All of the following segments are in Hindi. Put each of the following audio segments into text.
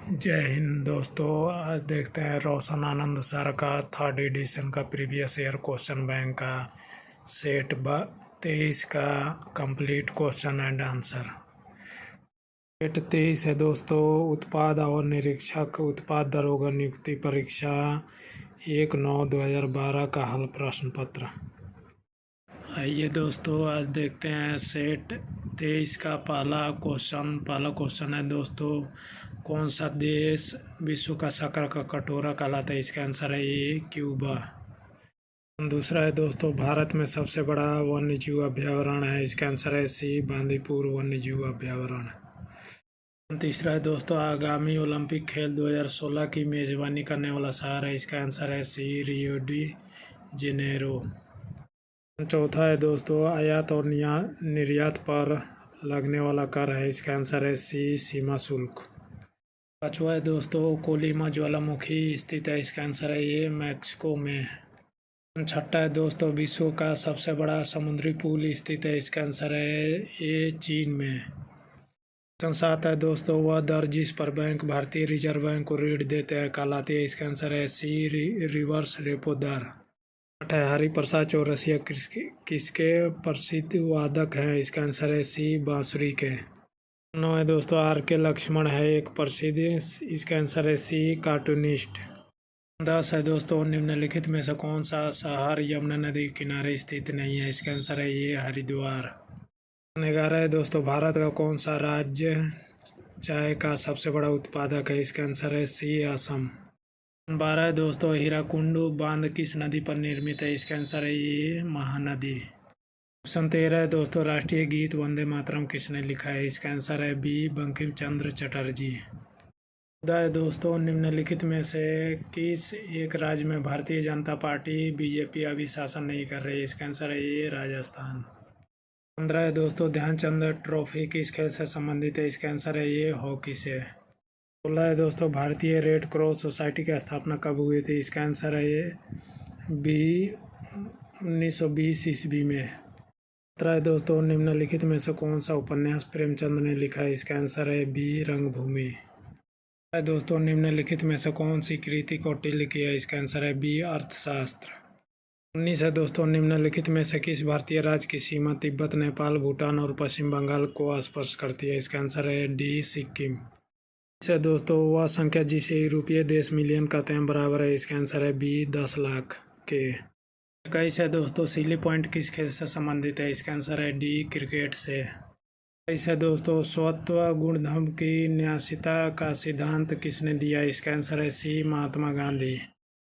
जय हिंद दोस्तों। आज देखते हैं रोशन आनंद सर का थर्ड एडिशन का प्रीवियस ईयर क्वेश्चन बैंक का सेट 23 का complete question and answer. Set 23 है दोस्तों, उत्पाद और निरीक्षक उत्पाद दरोगा नियुक्ति परीक्षा 1/9/2012 का हल प्रश्न पत्र। आइए दोस्तों, आज देखते हैं सेट 23 का पहला क्वेश्चन है दोस्तों, कौन सा देश विश्व का शक्कर का कटोरा कहलाता है? इसका आंसर है ए क्यूबा। दूसरा है दोस्तों, भारत में सबसे बड़ा वन्यजीव अभ्यारण्य है? इसका आंसर है सी बांदीपुर वन्यजीव अभ्यारण्य। तीसरा है दोस्तों, आगामी ओलंपिक खेल 2016 की मेजबानी करने वाला शहर है? इसका आंसर है सी रियो डी जेनेरो। चौथा है दोस्तों, आयात और निर्यात पर लगने वाला कर है? इसका आंसर है सी सीमा शुल्क। पाँचवा है दोस्तों, कोलिमा ज्वालामुखी स्थित है? इसका आंसर है ये मैक्सिको में। छठा है दोस्तों, विश्व का सबसे बड़ा समुद्री पुल स्थित है? इसका आंसर है ये चीन में। सात है दोस्तों, वह दर जिस पर बैंक भारतीय रिजर्व बैंक को ऋण देते हैं कहलाती है? इसका आंसर है सी रिवर्स रेपो दर। आठ है, हरिप्रसाद चौरसिया किसके प्रसिद्ध वादक हैं? इसका आंसर है सी बांसुरी के। 9 है दोस्तों, आर के लक्ष्मण है एक प्रसिद्ध, इसका आंसर है सी कार्टूनिस्ट। 10 है दोस्तों, निम्नलिखित में से कौन सा शहर यमुना नदी के किनारे स्थित नहीं है? इसका आंसर है ये हरिद्वार। 11 है दोस्तों, भारत का कौन सा राज्य चाय का सबसे बड़ा उत्पादक है? इसका आंसर है सी असम। 12 है दोस्तों, हीराकुंड बांध किस नदी पर निर्मित है? इसका आंसर है ये महानदी। क्वेश्चन 13 है दोस्तों, राष्ट्रीय गीत वंदे मातरम किसने लिखा है? इसका आंसर है बी बंकिम चंद्र चटर्जी। 14 है दोस्तों, निम्नलिखित में से किस एक राज्य में भारतीय जनता पार्टी बीजेपी अभी शासन नहीं कर रही है? इसका आंसर है ये राजस्थान। 15 है दोस्तों, ध्यानचंद ट्रॉफी किस खेल से संबंधित है? इसका आंसर है ये हॉकी से। 16 है दोस्तों, भारतीय रेड क्रॉस सोसाइटी की स्थापना कब हुई थी? इसका आंसर है ये बी 1920 ईस्वी में। 17 है दोस्तों, निम्नलिखित में से कौन सा उपन्यास प्रेमचंद ने लिखा है? इसका आंसर है बी रंगभूमि। है दोस्तों, निम्नलिखित में से कौन सी कृति कौटिल्य की है? इसका आंसर है बी अर्थशास्त्र। 19 है दोस्तों, निम्नलिखित में से किस भारतीय राज्य की सीमा तिब्बत नेपाल भूटान और पश्चिम बंगाल को स्पर्श करती है? इसका आंसर है डी सिक्किम। से दोस्तों, वह संख्या जिसे यूरोपीय देश मिलियन कहते हैं बराबर है? इसका आंसर है बी 10 लाख के। 21 है दोस्तों, सिली पॉइंट किस खेल से संबंधित है? इसका आंसर है डी क्रिकेट से। 22 है दोस्तों, स्वत्व गुणधर्म की न्यासिता का सिद्धांत किसने दिया? इसका आंसर है सी महात्मा गांधी।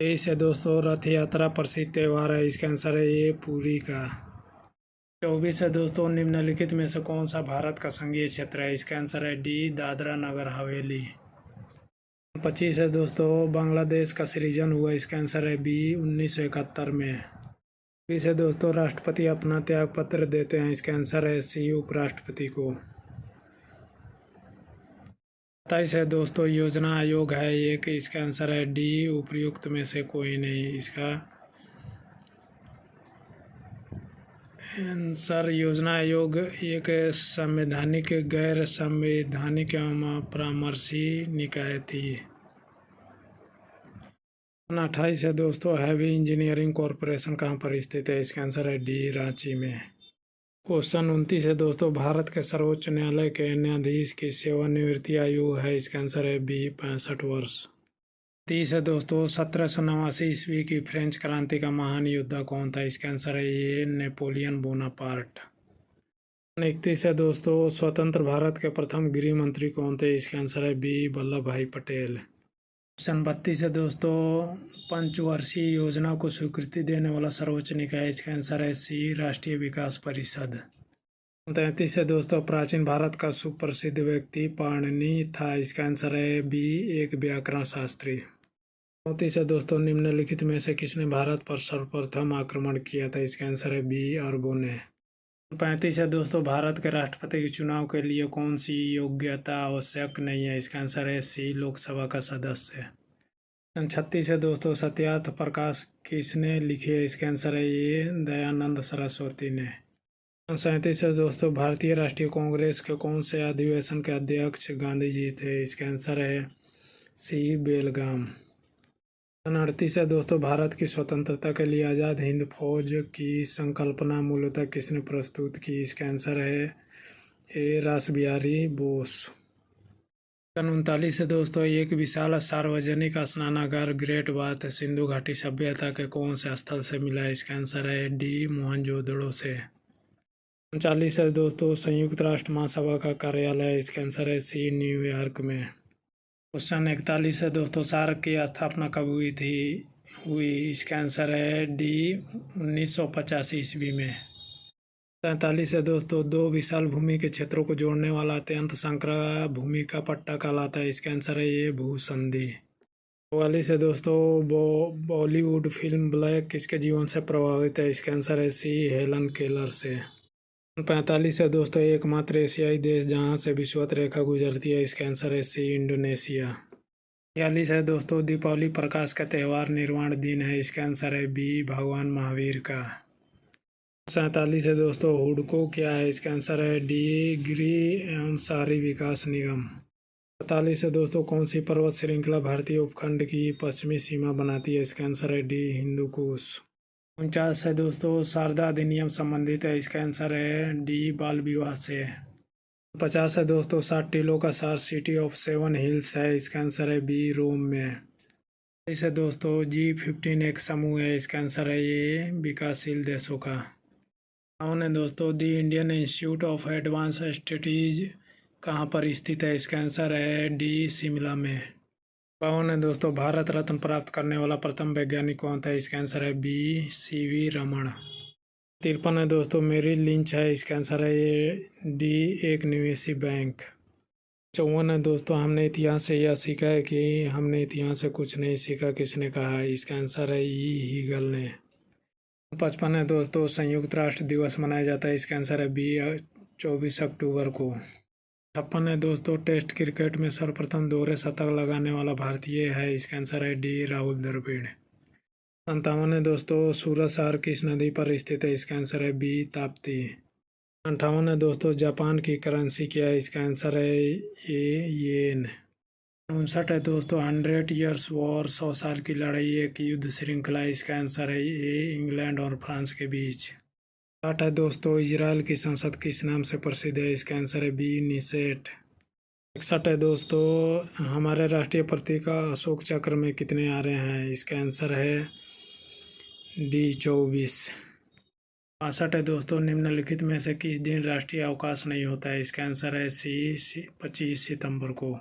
23 है दोस्तों, रथ यात्रा प्रसिद्ध त्यौहार है? इसका आंसर है ये पुरी का। 24 है दोस्तों, निम्नलिखित में से कौन सा भारत का संघीय क्षेत्र है? इसका आंसर है डी दादरा नगर हवेली। 25 है दोस्तों, बांग्लादेश का सृजन हुआ? इसका आंसर है बी 1971 में। 26 है दोस्तों, राष्ट्रपति अपना त्याग पत्र देते हैं? इसका आंसर है सी उपराष्ट्रपति को। 27 है दोस्तों, योजना आयोग है एक? इसका आंसर है डी उपर्युक्त में से कोई नहीं। इसका आंसर योजना आयोग एक संवैधानिक गैर संवैधानिक एवं परामर्शी निकाय थी। 28 है दोस्तों, हैवी इंजीनियरिंग कॉरपोरेशन कहाँ पर स्थित है? इसका आंसर है डी रांची में। क्वेश्चन 29 है दोस्तों, भारत के सर्वोच्च न्यायालय के न्यायाधीश की सेवानिवृत्ति आयु है? इसका आंसर है बी 65 वर्ष। 30 है दोस्तों, 1789 ईस्वी की फ्रेंच क्रांति का महान योद्धा कौन था? इसका आंसर है ये नेपोलियन बोनापार्ट। 31 है दोस्तों, स्वतंत्र भारत के प्रथम गृह मंत्री कौन थे? इसका आंसर है बी वल्लभ भाई पटेल। क्वेश्चन 32 है दोस्तों, पंचवर्षीय योजना को स्वीकृति देने वाला सर्वोच्च निकाय? इसका आंसर है सी राष्ट्रीय विकास परिषद। 33 है दोस्तों, प्राचीन भारत का सुप्रसिद्ध व्यक्ति पाणिनि था? इसका आंसर है बी एक व्याकरण शास्त्री। 34 है दोस्तों, निम्नलिखित में से किसने भारत पर सर्वप्रथम आक्रमण किया था? इसका आंसर है बी अरबों ने। 35 है दोस्तों, भारत के राष्ट्रपति के चुनाव के लिए कौन सी योग्यता आवश्यक नहीं है? इसका आंसर है सी लोकसभा का सदस्य। 36 है दोस्तों, सत्यार्थ प्रकाश किसने लिखी है? इसका आंसर है ये दयानंद सरस्वती ने। 37 है दोस्तों, भारतीय राष्ट्रीय कांग्रेस के कौन से अधिवेशन के अध्यक्ष गांधी जी थे? इसका आंसर है सी बेलगाम। सन 38 है दोस्तों, भारत की स्वतंत्रता के लिए आज़ाद हिंद फौज की संकल्पना मूलतः किसने प्रस्तुत की? इसका आंसर है ए रास बिहारी बोस। सन 39 है दोस्तों, एक विशाल सार्वजनिक स्नानागार ग्रेट बाथ सिंधु घाटी सभ्यता के कौन से स्थल से मिला? इसका आंसर है डी मोहनजोदड़ो से। 39 है दोस्तों, संयुक्त राष्ट्र महासभा का कार्यालय? इसका आंसर है सी न्यूयॉर्क में। क्वेश्चन 41 है दोस्तों, सार्क की स्थापना कब हुई? इसका आंसर है डी 1985 ईस्वी में। 43 है दोस्तों, दो विशाल भूमि के क्षेत्रों को जोड़ने वाला अत्यंत संकरा भूमि का पट्टा कहलाता है? इसका आंसर है ये भूसंधि। 44 है दोस्तों, बॉलीवुड फिल्म ब्लैक किसके जीवन से प्रभावित है? इसका आंसर है सी हेलन केलर से। 45 है दोस्तों, एकमात्र एशियाई देश जहां से विषुवत रेखा गुजरती है? इसका आंसर है सी इंडोनेशिया। 46 है दोस्तों, दीपावली प्रकाश का त्यौहार निर्वाण दिन है? इसका आंसर है बी भगवान महावीर का। 47 है दोस्तों, हुडको क्या है? इसका आंसर है डी गृह एवं शहरी विकास निगम। 48 है दोस्तों, कौन सी पर्वत श्रृंखला भारतीय उपखंड की पश्चिमी सीमा बनाती है? इसका आंसर है डी हिंदू कुश। 49 है दोस्तों, शारदा अधिनियम संबंधित है? इसका आंसर है डी बाल विवाह से। 50 है दोस्तों, 7 टीलों का शहर सिटी ऑफ 7 हिल्स है? इसका आंसर है बी रोम में। इसे दोस्तों G15 एक समूह है? इसका आंसर है ये विकासशील देशों का। कौन है दोस्तों, the Indian Institute of Advance Studies कहाँ पर स्थित है? इसका आंसर है डी शिमला में। कौन है दोस्तों, भारत रत्न प्राप्त करने वाला प्रथम वैज्ञानिक कौन था? इसका आंसर है बी सीवी रमन। 53 है दोस्तों, मेरिल लिंच है? इसका आंसर है ये डी एक निवेशी बैंक। 54 है दोस्तों, हमने इतिहास से यह सीखा है कि हमने इतिहास से कुछ नहीं सीखा, किसने कहा है? इसका आंसर है ई हीगल ने। 55 है दोस्तों, संयुक्त राष्ट्र दिवस मनाया जाता है? इसका आंसर है बी 24 अक्टूबर को। 56 है दोस्तों, टेस्ट क्रिकेट में सर्वप्रथम दोहरे शतक लगाने वाला भारतीय है? इसका आंसर है डी राहुल द्रविड़। 57 है दोस्तों, सूरत शहर किस नदी पर स्थित है? इसका आंसर है बी ताप्ती। 58 है दोस्तों, जापान की करेंसी क्या है? इसका आंसर है ए येन। 59 है दोस्तों, 100 ईयर्स वॉर 100 साल की लड़ाई एक युद्ध श्रृंखला? इसका आंसर है ए इंग्लैंड और फ्रांस के बीच। 60 है दोस्तों, इजराइल की संसद किस नाम से प्रसिद्ध है? इसका आंसर है बी निसेट। 61 है दोस्तों, हमारे राष्ट्रीय प्रतीक अशोक चक्र में कितने आ रहे हैं? इसका आंसर है डी 24। 62 है दोस्तों, निम्नलिखित में से किस दिन राष्ट्रीय अवकाश नहीं होता है? इसका आंसर है सी 25 सितंबर को।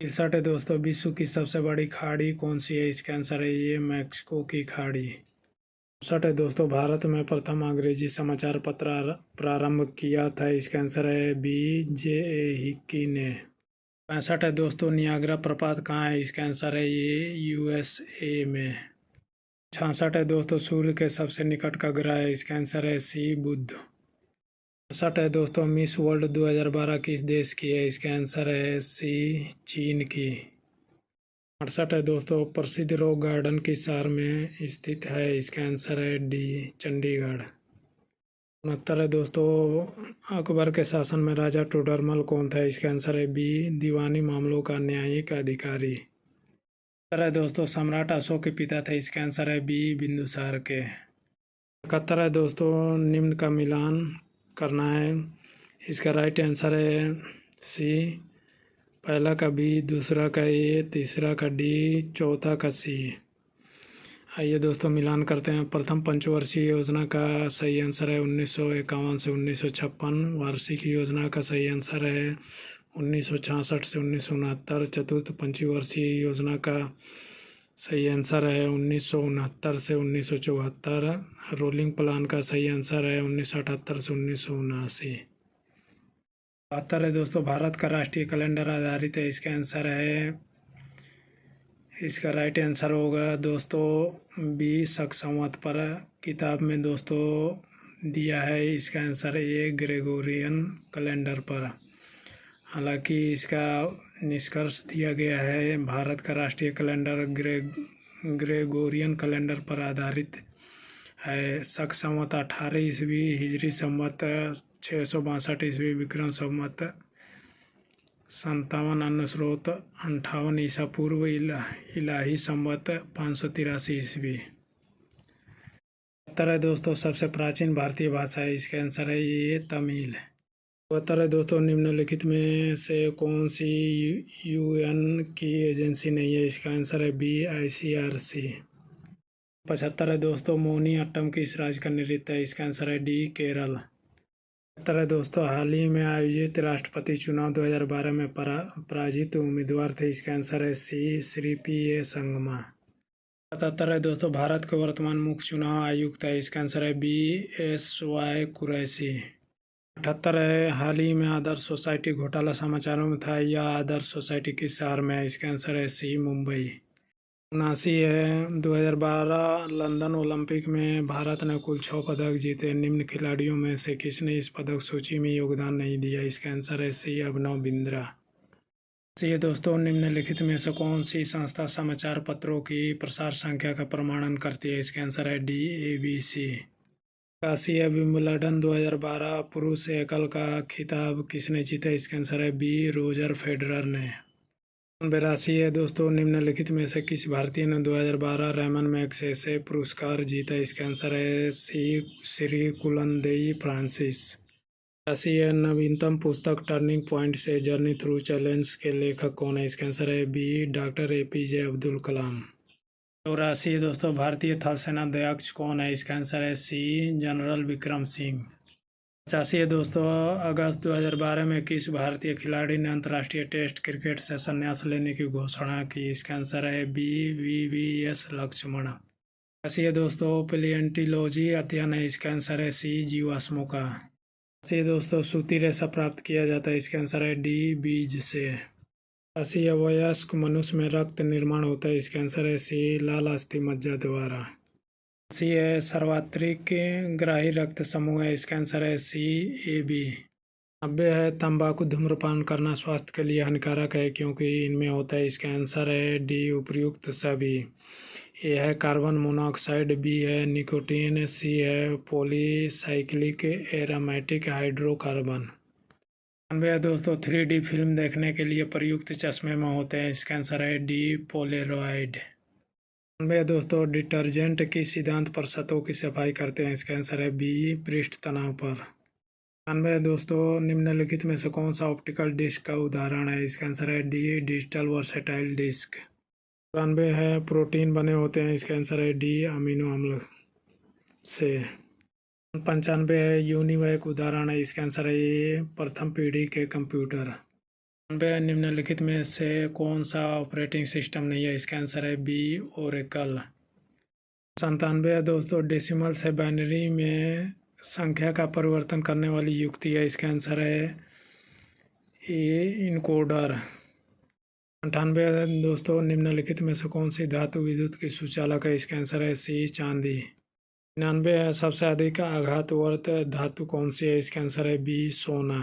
63 है दोस्तों, विश्व की सबसे बड़ी खाड़ी कौन सी है? इसका आंसर है ये मैक्सिको की खाड़ी। 64 है दोस्तों, भारत में प्रथम अंग्रेजी समाचार पत्र प्रारंभ किया था? इसका आंसर है बी जे हिक्की ने। 65 है दोस्तों, नियाग्रा प्रपात कहाँ है? इसका आंसर है ये USA में। 66 है दोस्तों, सूर्य के सबसे निकट का ग्रह है? इसका आंसर है सी बुध। 68 है दोस्तों, मिस वर्ल्ड 2012 किस देश की है? इसका आंसर है सी चीन की। 68 है दोस्तों, प्रसिद्ध रॉक गार्डन किस शहर में स्थित है? इसका आंसर है डी चंडीगढ़। 69 है दोस्तों, अकबर के शासन में राजा टोडरमल कौन था? इसका आंसर है बी दीवानी मामलों का न्यायिक अधिकारी। 70 है दोस्तों, सम्राट अशोक के पिता थे? इसका आंसर है बी बिंदुसार के। 71 है दोस्तों, निम्न का मिलान करना है? इसका राइट आंसर है सी, पहला का बी, दूसरा का ए, तीसरा का डी, चौथा का सी। आइए दोस्तों मिलान करते हैं। प्रथम पंचवर्षीय योजना का सही आंसर है 1951 से 1956। वार्षिक योजना का सही आंसर है 1966 से 1969। चतुर्थ पंचवर्षीय योजना का सही आंसर है 1969 से 1974। रोलिंग प्लान का सही आंसर है 1978 से 1979। 72 है दोस्तों, भारत का राष्ट्रीय कैलेंडर आधारित है? इसका आंसर है, इसका राइट आंसर होगा दोस्तों बी शक संवत पर किताब में दोस्तों दिया है। इसका आंसर है ये ग्रेगोरियन कैलेंडर पर। हालांकि इसका निष्कर्ष दिया गया है भारत का राष्ट्रीय कैलेंडर ग्रेगोरियन कैलेंडर पर आधारित है। शक संवत 18 ईस्वी, हिजरी संवत 662 ईस्वी, विक्रम संवत 57 अन्न स्रोत 58 ईसा पूर्व इलाही संवत 583 ईस्वी। 72 है दोस्तों सबसे प्राचीन भारतीय भाषा है, इसका आंसर है ये तमिल। 72 है दोस्तों निम्नलिखित में से कौन सी यूएन की एजेंसी नहीं है, इसका आंसर है बी ICRC। 75 है दोस्तों मोनी अट्टम किस राज्य का नृत्य है, इसका आंसर है डी केरल। 73 है दोस्तों हाल ही में आयोजित राष्ट्रपति चुनाव 2012 में पराजित उम्मीदवार थे, इसका आंसर है सी श्री PA संगमा। 77 है दोस्तों भारत के वर्तमान मुख्य चुनाव आयुक्त है, इसका आंसर है BSY कुरैशी। 78 है हाल ही में आदर्श सोसाइटी घोटाला समाचारों में था, यह आदर्श सोसाइटी किस शहर में है, इसका आंसर है सी मुंबई। 79 है 2012 लंदन ओलंपिक में भारत ने कुल 6 पदक जीते, निम्न खिलाड़ियों में से किसने इस पदक सूची में योगदान नहीं दिया, इसका आंसर है सी अभिनव बिंद्रा। ये दोस्तों निम्नलिखित में से कौन सी संस्था समाचार पत्रों की प्रसार संख्या का प्रमाणन करती है, इसका आंसर है डी ABC। 81 है विंबलडन 2012 पुरुष एकल का खिताब किसने जीता, इसका आंसर है बी रोजर फेडरर ने। 82 है दोस्तों निम्नलिखित में से किस भारतीय ने 2012 रेमन मैगसेसे पुरस्कार जीता, इसका आंसर है सी श्री कुलनदेई फ्रांसिस। 83 है नवीनतम पुस्तक टर्निंग पॉइंट से जर्नी थ्रू चैलेंज के लेखक कौन है, इसका आंसर है B doctor APJ Abdul Kalam. 84 है दोस्तों भारतीय थल सेना अध्यक्ष कौन है, इसका आंसर है सी जनरल विक्रम सिंह। 85 है दोस्तों अगस्त 2012 में किस भारतीय खिलाड़ी ने अंतर्राष्ट्रीय टेस्ट क्रिकेट से संन्यास लेने की घोषणा की, इसका आंसर है बी VVS लक्ष्मण। 85 है दोस्तों पेलियंटोलॉजी अध्ययन है, इसका आंसर है सी जीवाश्मों का। 80 है दोस्तों सूती रेशा प्राप्त किया जाता है, इसका आंसर है डी बीज से। 80 है वयस्क मनुष्य में रक्त निर्माण होता है, इसका आंसर है सी लाल अस्थि मज्जा द्वारा। 80 है सर्वात्रिक ग्राही रक्त समूह है, इसका आंसर है सी AB। 90 है तंबाकू धूम्रपान करना स्वास्थ्य के लिए हानिकारक है क्योंकि इनमें होता है, इसका आंसर है डी उपर्युक्त सभी। ए है कार्बन मोनोऑक्साइड, बी है निकोटीन, सी है पॉलीसाइक्लिक एरोमेटिक हाइड्रोकार्बन। 90 है दोस्तों 3D फिल्म देखने के लिए प्रयुक्त चश्मे में होते हैं, इसका आंसर है डी पोलेरॉइड। 90 दोस्तों डिटर्जेंट किस सिद्धांत पर सतहों की सफाई करते हैं, इसका आंसर है बी पृष्ठ तनाव पर। 90 दोस्तों निम्नलिखित में से कौन सा ऑप्टिकल डिस्क का उदाहरण है, इसका आंसर है डी डिजिटल वर्सेटाइल डिस्क। 92 है प्रोटीन बने होते हैं, इसका आंसर है डी अमीनो अम्ल से। 95 है यूनिवैक उदाहरण है, इसका आंसर है ये प्रथम पीढ़ी के कंप्यूटर। 90 निम्नलिखित में से कौन सा ऑपरेटिंग सिस्टम नहीं है, इसका आंसर है बी ओरेकल। 97 है दोस्तों डेसिमल से बाइनरी में संख्या का परिवर्तन करने वाली युक्ति है, इसका आंसर है ए इनकोडर। 98 दोस्तों निम्नलिखित में से कौन सी धातु विद्युत की सुचालक है, इसका आंसर है सी चांदी। 99 है सबसे अधिक आघातवर्त धातु कौन सी है, इसका आंसर है बी सोना।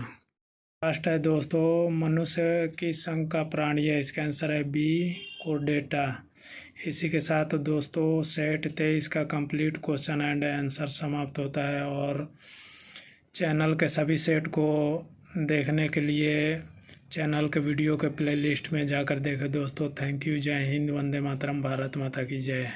लास्ट है दोस्तों मनुष्य किस संघ का प्राणी है, इसका आंसर है बी कोर्डेटा। इसी के साथ दोस्तों सेट 23 का कंप्लीट क्वेश्चन एंड आंसर समाप्त होता है, और चैनल के सभी सेट को देखने के लिए चैनल के वीडियो के प्लेलिस्ट में जाकर देखें दोस्तों। थैंक यू, जय हिंद, वंदे मातरम, भारत माता की जय।